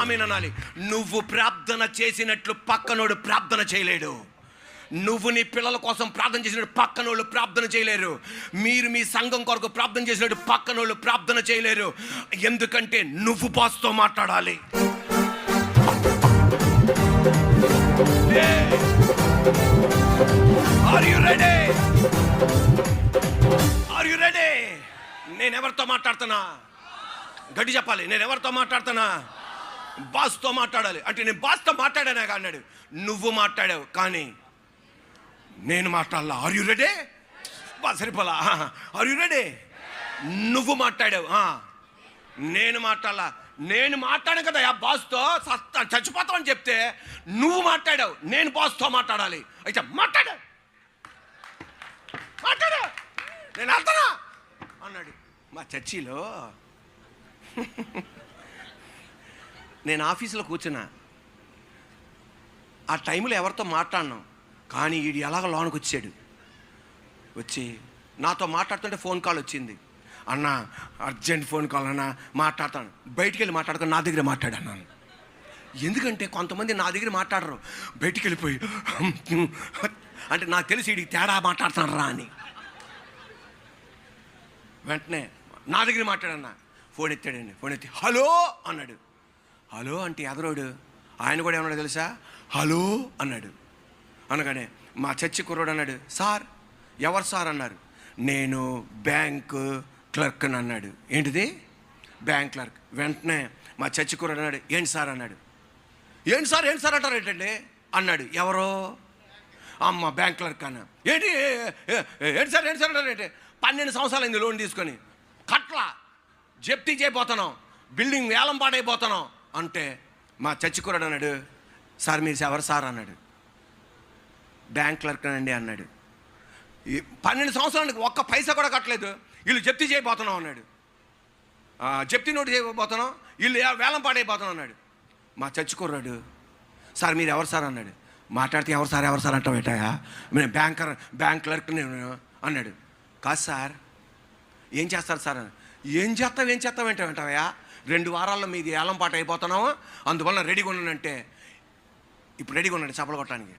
ఆమేన్. నువ్వు ప్రార్థన చేసినట్లు పక్కనోడు ప్రార్థన చేయలేడు. నువ్వు నీ పిల్లల కోసం ప్రార్థన చేసినట్టు పక్కనోళ్ళు ప్రార్థన చేయలేరు. మీరు మీ సంఘం కొరకు ప్రార్థన చేసినట్టు పక్కనోళ్ళు ప్రార్థన చేయలేరు. ఎందుకంటే నువ్వు బాస్తో మాట్లాడాలి. Are you ready? Are you ready? నేను ఎవరితో మాట్లాడుతున్నా? గట్టి చెప్పాలి. నేను ఎవరితో మాట్లాడుతున్నా? బాస్తో మాట్లాడాలి. అంటే నేను బాస్తో మాట్లాడానే అన్నాడు. నువ్వు మాట్లాడావు కానీ నేను మాట్లాడాలా. Are you ready? సరిపోలా. Are you ready? నువ్వు మాట్లాడావు, నేను మాట్లాడాలా. నేను మాట్లాడాను కదా ఆ బాస్తో, చచ్చిపోతామని చెప్తే నువ్వు మాట్లాడావు. నేను బాస్తో మాట్లాడాలి. అయితే మాట్లాడా నేను వెళ్తానా అన్నాడు. మా చర్చిలో నేను ఆఫీసులో కూర్చున్నా. ఆ టైంలో ఎవరితో మాట్లాడినాం కానీ వీడు ఎలాగ లోనికి వచ్చాడు. వచ్చి నాతో మాట్లాడుతుంటే ఫోన్ కాల్ వచ్చింది. అన్న అర్జెంట్ ఫోన్ కాల్ అన్న, మాట్లాడతాను. బయటికి వెళ్ళి మాట్లాడుకొని నా దగ్గర మాట్లాడాను. ఎందుకంటే కొంతమంది నా దగ్గర మాట్లాడరు, బయటికి వెళ్ళిపోయి అంటే నాకు తెలిసి వీడికి తేడా మాట్లాడుతాను రా అని. వెంటనే నా దగ్గర మాట్లాడన్నా. ఫోన్ ఎత్తాడండి. ఫోన్ ఎత్తి హలో అన్నాడు. హలో అంటే ఎదరోడు ఆయన కూడా ఏమన్నాడు తెలుసా? హలో అన్నాడు. అనగానే మా చర్చి కుర్రోడు అన్నాడు, సార్ ఎవరు సార్ అన్నారు. నేను బ్యాంక్ క్లర్క్ అని అన్నాడు. ఏంటిది? Bank clerk. వెంటనే మా చర్చి కుర్రోడు అన్నాడు, ఏంటి సార్ అన్నాడు. ఏంటి సార్ అంటారు ఏంటండి అన్నాడు. ఎవరో? అమ్మ బ్యాంక్ క్లర్క్ అన్న. ఏంటి సార్ అంటారు ఏంటి? 12 సంవత్సరాలు అయింది లోన్ తీసుకొని, కట్లా జప్తీ చేయబోతున్నాం, బిల్డింగ్ వేలం పాడైపోతున్నాం అంటే మా చర్చి కుర్రోడు అన్నాడు, సార్ మీరు ఎవరు సార్ అన్నాడు. బ్యాంక్ క్లర్క్ అండి అన్నాడు. 12 సంవత్సరానికి ఒక్క పైసా కూడా కట్టలేదు, వీళ్ళు జప్తీ చేయబోతున్నాం అన్నాడు. జప్తీ నోటు చేయబోతున్నాం, వీళ్ళు వేలం పాడైపోతున్నాం అన్నాడు. మా చర్చి కుర్రాడు, సార్ మీరు ఎవరు సార్ అన్నాడు. మాట్లాడితే ఎవరు సార్ అంటావు ఏటాయా, నేను బ్యాంక్ క్లర్క్ నేను అన్నాడు. కాదు సార్ ఏం చేస్తారు సార్ అని. ఏం చేస్తావు ఏంటంటావా, 2 వారాల్లో మీది ఏలం పాట అయిపోతున్నావా, అందువల్ల రెడీగా ఉన్నానంటే ఇప్పుడు రెడీగా ఉన్నాడు చప్పలు కొట్టడానికి.